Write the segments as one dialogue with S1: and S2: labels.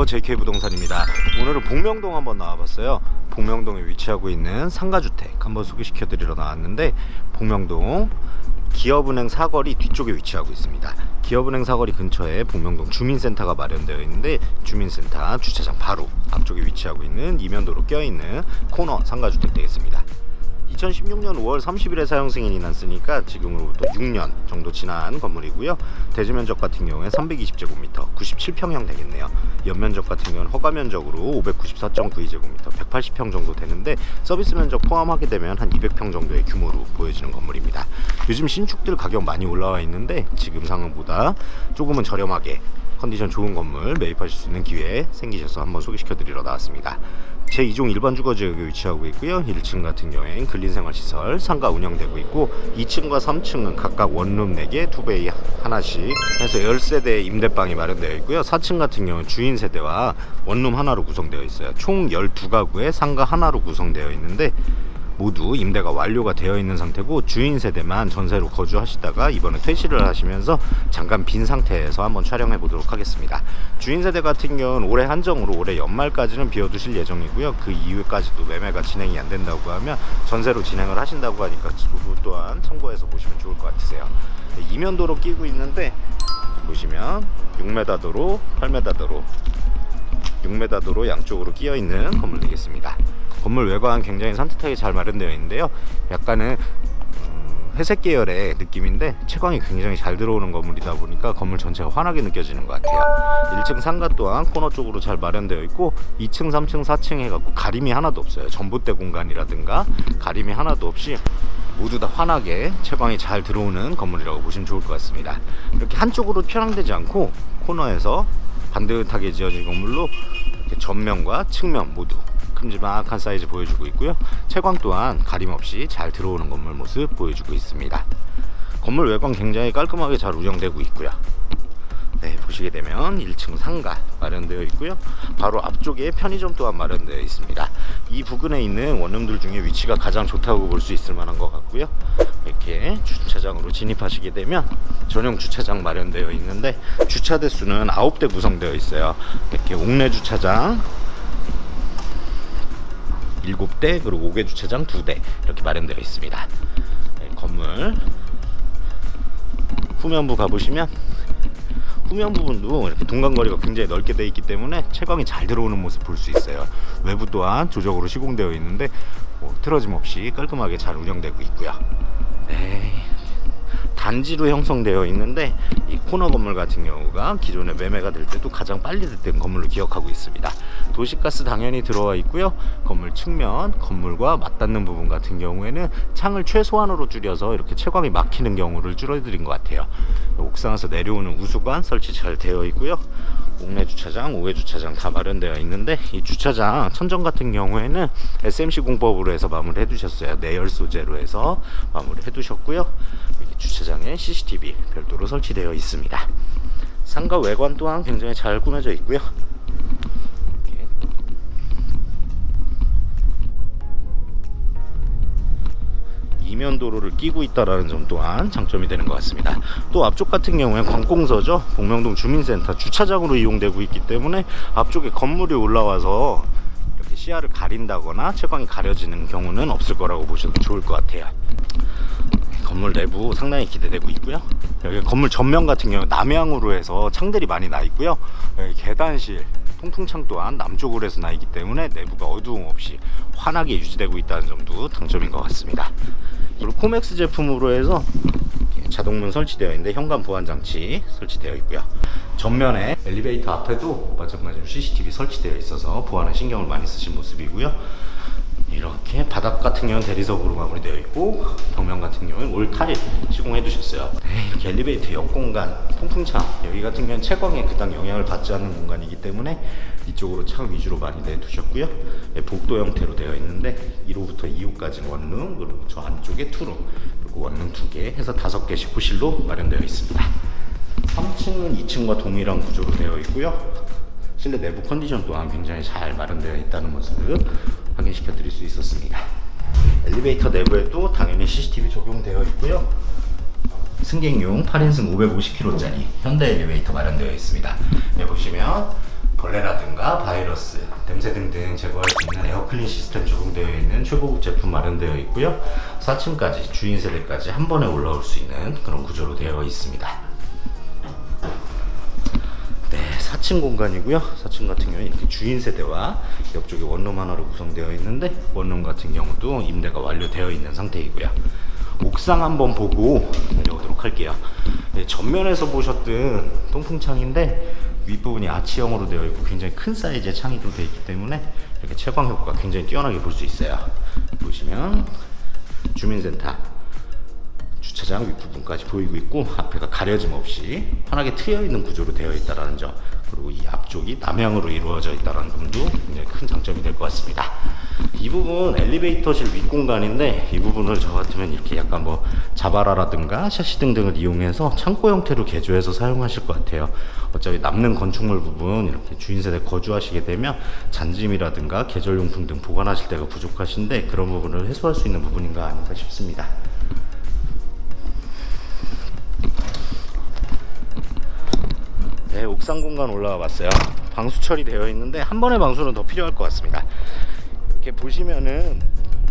S1: JK부동산입니다. 오늘은 복명동 한번 나와봤어요. 복명동에 위치하고 있는 상가주택 한번 소개시켜 드리러 나왔는데, 복명동 기업은행 사거리 뒤쪽에 위치하고 있습니다. 기업은행 사거리 근처에 복명동 주민센터가 마련되어 있는데, 주민센터 주차장 바로 앞쪽에 위치하고 있는 이면도로 껴있는 코너 상가주택 되겠습니다. 2016년 5월 30일에 사용 승인이 났으니까 지금으로부터 6년 정도 지난 건물이고요. 대지 면적 같은 경우에 320제곱미터, 97평형 되겠네요. 연면적 같은 경우는 허가 면적으로 594.92제곱미터, 180평 정도 되는데, 서비스 면적 포함하게 되면 한 200평 정도의 규모로 보여지는 건물입니다. 요즘 신축들 가격 많이 올라와 있는데, 지금 상황보다 조금은 저렴하게 컨디션 좋은 건물 매입하실 수 있는 기회 생기셔서 한번 소개시켜 드리러 나왔습니다. 제2종 일반 주거지역에 위치하고 있고요. 1층 같은 경우엔 근린생활시설 상가 운영되고 있고, 2층과 3층은 각각 원룸 4개, 2베이 하나씩 해서 10세대의 임대방이 마련되어 있고요. 4층 같은 경우는 주인 세대와 원룸 하나로 구성되어 있어요. 총 12가구의 상가 하나로 구성되어 있는데, 모두 임대가 완료가 되어 있는 상태고, 주인 세대만 전세로 거주하시다가 이번에 퇴실을 하시면서 잠깐 빈 상태에서 한번 촬영해 보도록 하겠습니다. 주인 세대 같은 경우는 올해 한정으로 올해 연말까지는 비워두실 예정이고요. 그 이후까지도 매매가 진행이 안 된다고 하면 전세로 진행을 하신다고 하니까 그 또한 참고해서 보시면 좋을 것 같으세요. 이면도로 끼고 있는데, 보시면 6m 도로, 8m 도로, 6m 도로 양쪽으로 끼어 있는 건물 되겠습니다. 건물 외관 굉장히 산뜻하게 잘 마련되어 있는데요. 약간은 회색 계열의 느낌인데 채광이 굉장히 잘 들어오는 건물이다 보니까 건물 전체가 환하게 느껴지는 것 같아요. 1층 상가 또한 코너 쪽으로 잘 마련되어 있고, 2층, 3층, 4층 해갖고 가림이 하나도 없어요. 전봇대 공간이라든가 가림이 하나도 없이 모두 다 환하게 채광이 잘 들어오는 건물이라고 보시면 좋을 것 같습니다. 이렇게 한쪽으로 편향되지 않고 코너에서 반듯하게 지어진 건물로 이렇게 전면과 측면 모두 큼지막한 사이즈 보여주고 있고요. 채광 또한 가림없이 잘 들어오는 건물 모습 보여주고 있습니다. 건물 외관 굉장히 깔끔하게 잘 운영되고 있고요. 네, 보시게 되면 1층 상가 마련되어 있고요. 바로 앞쪽에 편의점 또한 마련되어 있습니다. 이 부근에 있는 원룸들 중에 위치가 가장 좋다고 볼 수 있을 만한 것 같고요. 이렇게 주차장으로 진입하시게 되면 전용 주차장 마련되어 있는데, 주차 대수는 9대 구성되어 있어요. 이렇게 옥내 주차장 7대, 그리고 5개 주차장 2대 이렇게 마련되어 있습니다. 네, 건물 후면부 가보시면 후면 부분도 이렇게 동간거리가 굉장히 넓게 되어 있기 때문에 채광이 잘 들어오는 모습 볼 수 있어요. 외부 또한 조적으로 시공되어 있는데 틀어짐 없이 깔끔하게 잘 운영되고 있고요. 네, 단지로 형성되어 있는데, 이 코너 건물 같은 경우가 기존에 매매가 될 때도 가장 빨리 됐던 건물로 기억하고 있습니다. 도시가스 당연히 들어와 있고요. 건물 측면, 건물과 맞닿는 부분 같은 경우에는 창을 최소한으로 줄여서 이렇게 채광이 막히는 경우를 줄여드린 것 같아요. 옥상에서 내려오는 우수관 설치 잘 되어 있고요. 옥내 주차장, 5회 주차장 다 마련되어 있는데, 이 주차장 천정 같은 경우에는 SMC 공법으로 해서 마무리 해두셨어요. 내열 소재로 해서 마무리 해두셨고요. 주차장에 CCTV 별도로 설치되어 있습니다. 상가 외관 또한 굉장히 잘 꾸며져 있고요. 이면도로를 끼고 있다라는 점 또한 장점이 되는 것 같습니다. 또 앞쪽 같은 경우에 관공서죠. 복명동 주민센터 주차장으로 이용되고 있기 때문에 앞쪽에 건물이 올라와서 이렇게 시야를 가린다거나 채광이 가려지는 경우는 없을 거라고 보셔도 좋을 것 같아요. 건물 내부 상당히 기대되고 있고요. 여기 건물 전면 같은 경우 남향으로 해서 창들이 많이 나 있고요. 여기 계단실 통풍창 또한 남쪽으로 해서 나 있기 때문에 내부가 어두움 없이 환하게 유지되고 있다는 점도 장점인 것 같습니다. 그리고 코맥스 제품으로 해서 자동문 설치되어 있는데, 현관 보안 장치 설치되어 있고요. 전면에 엘리베이터 앞에도 마찬가지로 CCTV 설치되어 있어서 보안에 신경을 많이 쓰신 모습이고요. 이렇게 바닥 같은 경우는 대리석으로 마무리되어 있고, 벽면 같은 경우는 올 타일 시공해 두셨어요. 네, 이렇게 엘리베이터 옆 공간, 통풍창 여기 같은 경우는 채광에 그닥 영향을 받지 않는 공간이기 때문에 이쪽으로 창 위주로 많이 내두셨고요. 네, 복도 형태로 되어 있는데 1호부터 2호까지는 원룸, 그리고 저 안쪽에 투룸, 그리고 원룸 2개 해서 5개씩 호실로 마련되어 있습니다. 3층은 2층과 동일한 구조로 되어 있고요. 실내 내부 컨디션 또한 굉장히 잘 마련되어 있다는 모습을 확인시켜 드릴 수 있었습니다. 엘리베이터 내부에도 당연히 CCTV 적용되어 있고요. 승객용 8인승 550kg짜리 현대 엘리베이터 마련되어 있습니다. 네, 보시면 벌레라든가 바이러스, 냄새 등등 제거할 수 있는 에어클린 시스템 적용되어 있는 최고급 제품 마련되어 있고요. 4층까지 주인 세대까지 한 번에 올라올 수 있는 그런 구조로 되어 있습니다. 네, 4층 공간이고요. 4층 같은 경우는 이렇게 주인 세대와 옆쪽에 원룸 하나로 구성되어 있는데 원룸 같은 경우도 임대가 완료되어 있는 상태이고요. 옥상 한번 보고 내려오도록 할게요. 네, 전면에서 보셨던 통풍창인데 윗부분이 아치형으로 되어 있고 굉장히 큰 사이즈의 창이 또 되어 있기 때문에 이렇게 채광 효과가 굉장히 뛰어나게 볼 수 있어요. 보시면 주민센터 주차장 윗부분까지 보이고 있고 앞에가 가려짐 없이 환하게 트여 있는 구조로 되어 있다는 점, 그리고 이 앞쪽이 남향으로 이루어져 있다는 점도 굉장히 큰 장점이 될 것 같습니다. 이 부분 엘리베이터실 윗공간인데 이 부분을 저 같으면 이렇게 약간 뭐 자바라라든가 샤시 등등을 이용해서 창고 형태로 개조해서 사용하실 것 같아요. 어차피 남는 건축물 부분 이렇게 주인세대 거주하시게 되면 잔짐이라든가 계절용품 등 보관하실 데가 부족하신데 그런 부분을 해소할 수 있는 부분인가 아닌가 싶습니다. 네, 옥상 공간 올라와 봤어요. 방수 처리되어 있는데 한 번의 방수는 더 필요할 것 같습니다. 이렇게 보시면은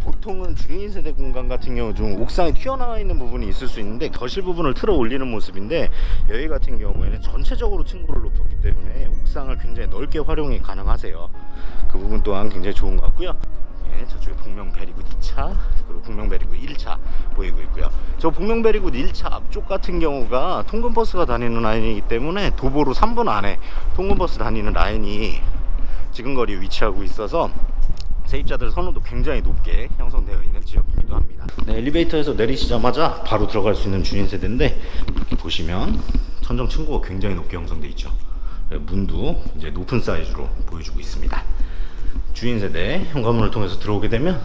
S1: 보통은 주인 세대 공간 같은 경우 좀 옥상에 튀어나와 있는 부분이 있을 수 있는데 거실 부분을 틀어 올리는 모습인데 여기 같은 경우에는 전체적으로 층고를 높였기 때문에 옥상을 굉장히 넓게 활용이 가능하세요. 그 부분 또한 굉장히 좋은 것 같고요. 네, 저쪽에 북명베리굿 2차 그리고 북명베리굿 1차 보이고 있고요. 저 북명베리굿 1차 앞쪽 같은 경우가 통근버스가 다니는 라인이기 때문에 도보로 3분 안에 통근버스 다니는 라인이 지근거리에 위치하고 있어서 세입자들 선호도 굉장히 높게 형성되어 있는 지역이기도 합니다. 네, 엘리베이터에서 내리시자마자 바로 들어갈 수 있는 주인 세대인데 이렇게 보시면 천정 층고가 굉장히 높게 형성되어 있죠. 문도 이제 높은 사이즈로 보여주고 있습니다. 주인 세대 현관문을 통해서 들어오게 되면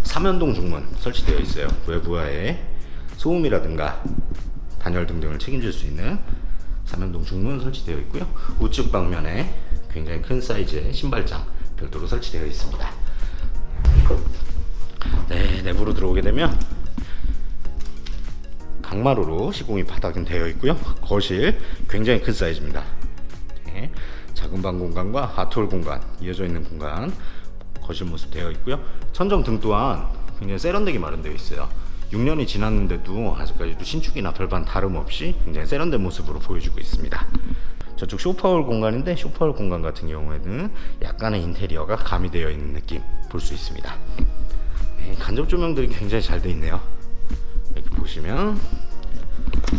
S1: 3연동 중문 설치되어 있어요. 외부와의 소음이라든가 단열 등등을 책임질 수 있는 3연동 중문 설치되어 있고요. 우측 방면에 굉장히 큰 사이즈의 신발장 별도로 설치되어 있습니다. 네, 내부로 들어오게 되면 강마루로 시공이 바닥은 되어 있고요. 거실 굉장히 큰 사이즈입니다. 네, 작은 방 공간과 하트홀 공간 이어져 있는 공간 거실 모습 되어 있고요. 천정 등 또한 굉장히 세련되게 마련되어 있어요. 6년이 지났는데도 아직까지도 신축이나 별반 다름없이 굉장히 세련된 모습으로 보여주고 있습니다. 저쪽 소파홀 공간인데 소파홀 공간 같은 경우에는 약간의 인테리어가 가미되어 있는 느낌 볼 수 있습니다. 네, 간접 조명들이 굉장히 잘 되어 있네요. 이렇게 보시면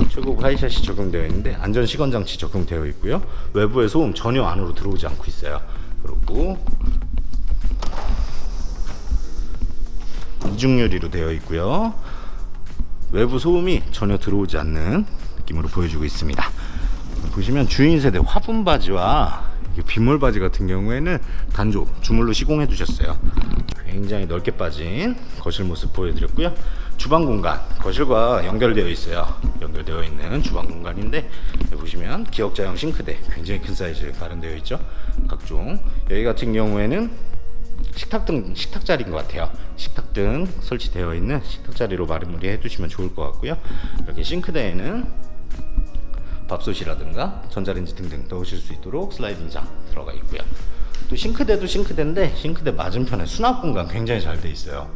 S1: 최고급 하이샷이 적용되어 있는데 안전 시건 장치 적용되어 있고요. 외부의 소음 전혀 안으로 들어오지 않고 있어요. 그리고 이중 유리로 되어 있고요. 외부 소음이 전혀 들어오지 않는 느낌으로 보여주고 있습니다. 보시면 주인 세대 화분 바지와 빗물 바지 같은 경우에는 단조 주물로 시공해 두셨어요. 굉장히 넓게 빠진 거실 모습 보여드렸고요. 주방 공간 거실과 연결되어 있어요. 연결되어 있는 주방 공간인데 보시면 기역자형 싱크대 굉장히 큰 사이즈 마련되어 있죠. 각종 여기 같은 경우에는 식탁등 식탁 자리인 것 같아요. 식탁등 설치되어 있는 식탁 자리로 마무리해 두시면 좋을 것 같고요. 이렇게 싱크대에는 밥솥이라든가 전자레인지 등등 넣으실 수 있도록 슬라이딩장 들어가 있고요. 또 싱크대도 싱크대인데 싱크대 맞은편에 수납 공간 굉장히 잘 돼 있어요.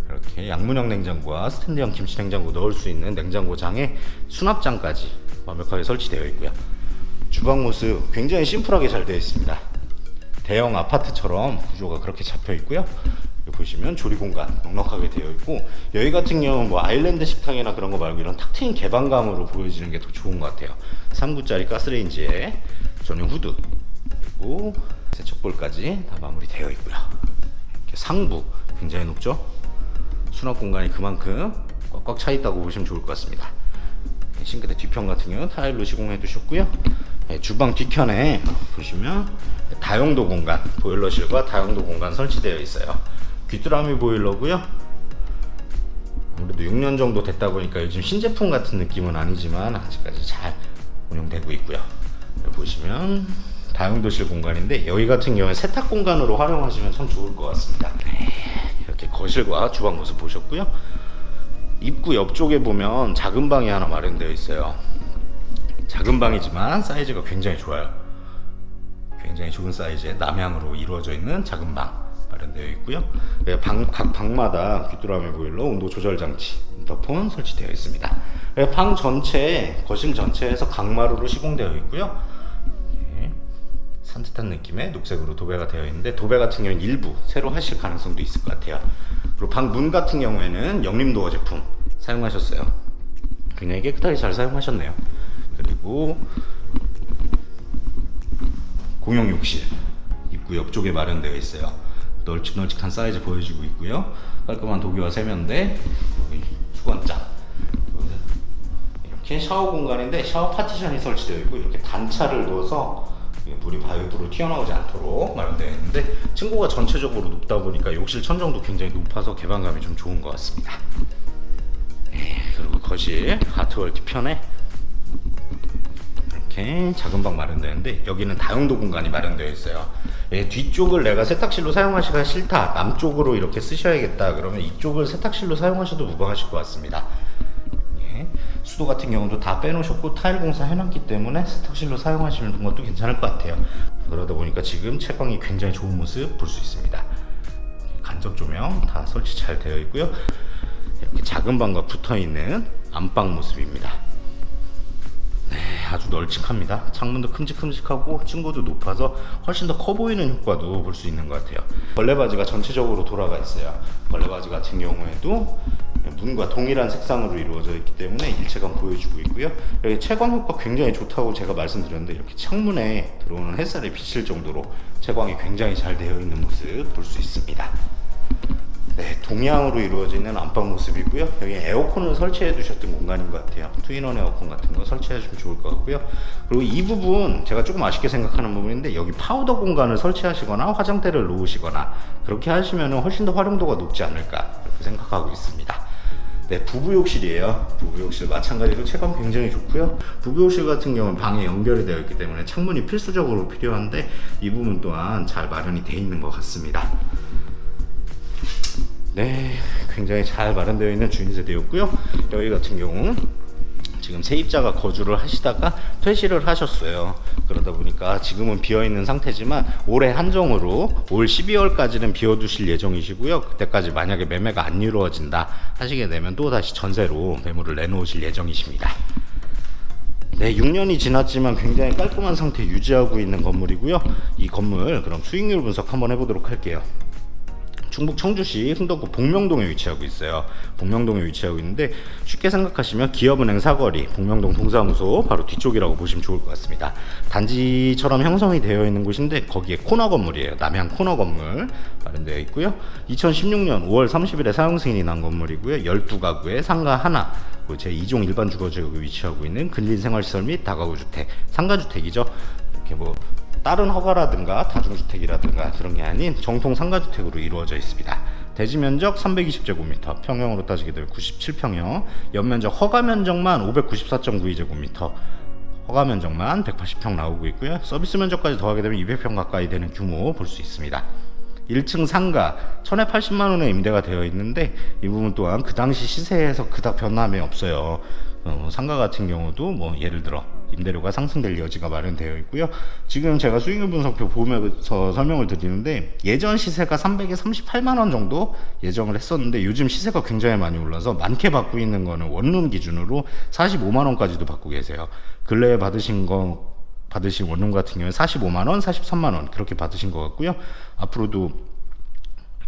S1: 이렇게 양문형 냉장고와 스탠드형 김치 냉장고 넣을 수 있는 냉장고장에 수납장까지 완벽하게 설치되어 있고요. 주방 모습 굉장히 심플하게 잘 되어 있습니다. 대형 아파트처럼 구조가 그렇게 잡혀 있고요. 여기 보시면 조리 공간 넉넉하게 되어 있고 여기 같은 경우는 뭐 아일랜드 식탁이나 그런 거 말고 이런 탁 트인 개방감으로 보여지는 게 더 좋은 것 같아요. 3구짜리 가스레인지에 전용 후드 그리고 세척볼까지 다 마무리되어 있고요. 이렇게 상부 굉장히 높죠. 수납 공간이 그만큼 꽉꽉 차 있다고 보시면 좋을 것 같습니다. 싱크대 뒤편 같은 경우는 타일로 시공해 두셨고요. 주방 뒤편에 보시면 다용도 공간, 보일러실과 다용도 공간 설치되어 있어요. 귀뚜라미 보일러고요. 아무래도 6년 정도 됐다 보니까 요즘 신제품 같은 느낌은 아니지만 아직까지 잘 운영되고 있고요. 여기 보시면 다용도실 공간인데 여기 같은 경우에 세탁 공간으로 활용하시면 참 좋을 것 같습니다. 이렇게 거실과 주방 모습 보셨고요. 입구 옆쪽에 보면 작은 방이 하나 마련되어 있어요. 작은 방이지만 사이즈가 굉장히 좋아요. 굉장히 좋은 사이즈의 남향으로 이루어져 있는 작은 방 마련되어 있고요. 각 방마다 귀뚜라미 보일러, 온도 조절 장치, 인터폰 설치되어 있습니다. 방 전체에, 거실 전체에서 강마루로 시공되어 있고요. 산뜻한 느낌의 녹색으로 도배가 되어 있는데, 도배 같은 경우는 일부 새로 하실 가능성도 있을 것 같아요. 그리고 방 문 같은 경우에는 영림도어 제품 사용하셨어요. 굉장히 깨끗하게 잘 사용하셨네요. 그리고 공용 욕실 입구 옆쪽에 마련되어 있어요. 널찍널찍한 사이즈 보여주고 있고요. 깔끔한 독일화 세면대, 여기 수건장, 이렇게 샤워 공간인데 샤워 파티션이 설치되어 있고, 이렇게 단차를 넣어서 물이 바이브로 튀어나오지 않도록 마련되어 있는데, 층고가 전체적으로 높다 보니까 욕실 천정도 굉장히 높아서 개방감이 좀 좋은 것 같습니다. 그리고 거실 하트월 뒤편에 이렇게 작은 방 마련되는데, 여기는 다용도 공간이 마련되어 있어요. 뒤쪽을 내가 세탁실로 사용하기가 싫다, 남쪽으로 이렇게 쓰셔야겠다 그러면 이쪽을 세탁실로 사용하셔도 무방하실 것 같습니다. 수도 같은 경우도 다 빼놓으셨고 타일 공사 해놨기 때문에 세탁실로 사용하시는 것도 괜찮을 것 같아요. 그러다 보니까 지금 채광이 굉장히 좋은 모습 볼 수 있습니다. 간접 조명 다 설치 잘 되어 있고요. 이렇게 작은 방과 붙어있는 안방 모습입니다. 아주 널찍합니다. 창문도 큼직큼직하고 층고도 높아서 훨씬 더 커 보이는 효과도 볼 수 있는 것 같아요. 걸레바지가 전체적으로 돌아가 있어요. 걸레바지 같은 경우에도 문과 동일한 색상으로 이루어져 있기 때문에 일체감 보여주고 있고요. 여기 채광 효과 굉장히 좋다고 제가 말씀드렸는데, 이렇게 창문에 들어오는 햇살이 비칠 정도로 채광이 굉장히 잘 되어 있는 모습 볼 수 있습니다. 동향으로 이루어지는 안방 모습이고요. 여기 에어컨을 설치해 두셨던 공간인 것 같아요. 투인원 에어컨 같은 거 설치해 주시면 좋을 것 같고요. 그리고 이 부분 제가 조금 아쉽게 생각하는 부분인데, 여기 파우더 공간을 설치하시거나 화장대를 놓으시거나 그렇게 하시면 훨씬 더 활용도가 높지 않을까 그렇게 생각하고 있습니다. 부부욕실이에요. 부부욕실 마찬가지로 채광 굉장히 좋고요. 부부욕실 같은 경우는 방에 연결이 되어 있기 때문에 창문이 필수적으로 필요한데, 이 부분 또한 잘 마련이 되어 있는 것 같습니다. 굉장히 잘 마련되어 있는 주인 세대였고요. 여기 같은 경우 지금 세입자가 거주를 하시다가 퇴실을 하셨어요. 그러다 보니까 지금은 비어있는 상태지만 올해 한정으로 올 12월까지는 비워두실 예정이시고요. 그때까지 만약에 매매가 안 이루어진다 하시게 되면 또다시 전세로 매물을 내놓으실 예정이십니다. 6년이 지났지만 굉장히 깔끔한 상태 유지하고 있는 건물이고요. 이 건물 그럼 수익률 분석 한번 해보도록 할게요. 충북 청주시 흥덕구 복명동에 위치하고 있어요. 복명동에 위치하고 있는데, 쉽게 생각하시면 기업은행 사거리, 복명동 동사무소 바로 뒤쪽이라고 보시면 좋을 것 같습니다. 단지처럼 형성이 되어 있는 곳인데, 거기에 코너 건물이에요. 남향 코너 건물 마련되어 있고요. 2016년 5월 30일에 사용 승인이 난 건물이고요. 12가구에 상가 하나, 제2종 일반 주거지역에 위치하고 있는 근린생활시설 및 다가구 주택, 상가주택이죠. 이렇게 다른 허가라든가 다중주택이라든가 그런 게 아닌 정통 상가주택으로 이루어져 있습니다. 대지면적 320제곱미터, 평형으로 따지게 되면 97평형, 연면적 허가면적만 594.92제곱미터, 허가면적만 180평 나오고 있고요. 서비스 면적까지 더하게 되면 200평 가까이 되는 규모 볼 수 있습니다. 1층 상가 1,080만원에 임대가 되어 있는데, 이 부분 또한 그 당시 시세에서 그닥 변함이 없어요. 상가 같은 경우도 예를 들어 임대료가 상승될 여지가 마련되어 있고요. 지금 제가 수익률 분석표 보면서 설명을 드리는데, 예전 시세가 338만원 정도 예정을 했었는데, 요즘 시세가 굉장히 많이 올라서 많게 받고 있는 거는 원룸 기준으로 45만원까지도 받고 계세요. 근래에 받으신 원룸 같은 경우에 45만원, 43만원 그렇게 받으신 것 같고요. 앞으로도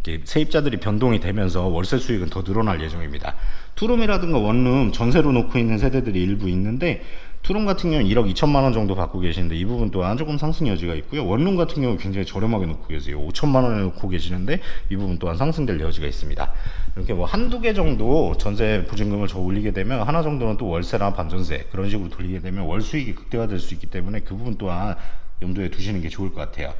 S1: 이렇게 세입자들이 변동이 되면서 월세 수익은 더 늘어날 예정입니다. 투룸이라든가 원룸 전세로 놓고 있는 세대들이 일부 있는데, 투룸 같은 경우는 1억 2천만 원 정도 받고 계시는데, 이 부분 또한 조금 상승 여지가 있고요. 원룸 같은 경우 굉장히 저렴하게 놓고 계세요. 5천만 원에 놓고 계시는데, 이 부분 또한 상승될 여지가 있습니다. 이렇게 한두 개 정도 전세 보증금을 더 올리게 되면 하나 정도는 또 월세나 반전세 그런 식으로 돌리게 되면 월 수익이 극대화될 수 있기 때문에, 그 부분 또한 염두에 두시는 게 좋을 것 같아요.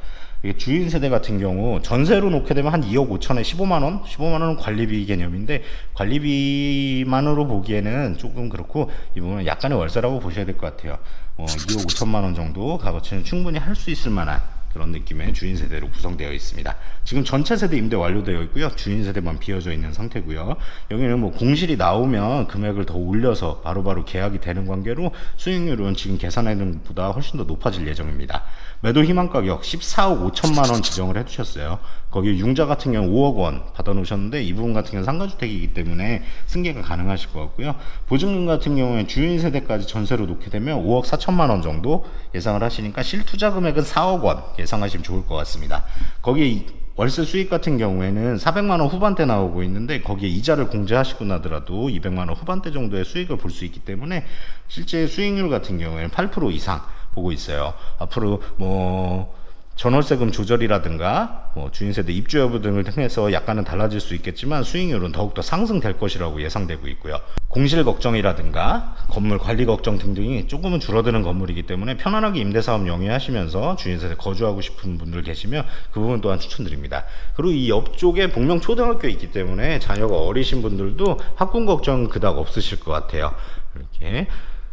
S1: 주인 세대 같은 경우 전세로 놓게 되면 한 2억 5천에 15만원? 15만원은 관리비 개념인데, 관리비만으로 보기에는 조금 그렇고, 이 부분은 약간의 월세라고 보셔야 될 것 같아요. 2억 5천만원 정도 값어치는 충분히 할 수 있을 만한 그런 느낌의 주인 세대로 구성되어 있습니다. 지금 전체 세대 임대 완료되어 있고요. 주인 세대만 비어져 있는 상태고요. 여기는 뭐 공실이 나오면 금액을 더 올려서 바로바로 계약이 되는 관계로 수익률은 지금 계산하는 것보다 훨씬 더 높아질 예정입니다. 매도 희망 가격 14억 5천만 원 지정을 해주셨어요. 거기 융자 같은 경우 5억 원 받아놓으셨는데 이 부분 같은 경우는 상가주택이기 때문에 승계가 가능하실 것 같고요. 보증금 같은 경우에 주인 세대까지 전세로 놓게 되면 5억 4천만 원 정도 예상을 하시니까 실투자 금액은 4억 원 예상하시면 좋을 것 같습니다. 거기에 월세 수익 같은 경우에는 400만 원 후반대 나오고 있는데 거기에 이자를 공제하시고 나더라도 200만 원 후반대 정도의 수익을 볼 수 있기 때문에 실제 수익률 같은 경우에는 8% 이상 보고 있어요. 앞으로 뭐 전월세금 조절이라든가 뭐 주인세대 입주 여부 등을 통해서 약간은 달라질 수 있겠지만 수익률은 더욱더 상승될 것이라고 예상되고 있고요. 공실 걱정이라든가 건물 관리 걱정 등등이 조금은 줄어드는 건물이기 때문에 편안하게 임대사업 영위하시면서 주인세대 거주하고 싶은 분들 계시면 그 부분 또한 추천드립니다. 그리고 이 옆쪽에 복명초등학교 있기 때문에 자녀가 어리신 분들도 학군 걱정 그닥 없으실 것 같아요. 이렇게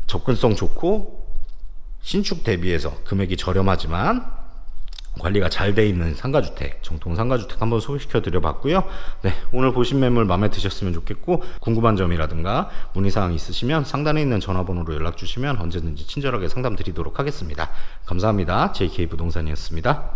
S1: 접근성 좋고 신축 대비해서 금액이 저렴하지만 관리가 잘 돼 있는 상가주택, 정통 상가주택 한번 소개시켜 드려 봤고요. 네, 오늘 보신 매물 마음에 드셨으면 좋겠고 궁금한 점이라든가 문의사항 있으시면 상단에 있는 전화번호로 연락 주시면 언제든지 친절하게 상담 드리도록 하겠습니다. 감사합니다. JK 부동산이었습니다.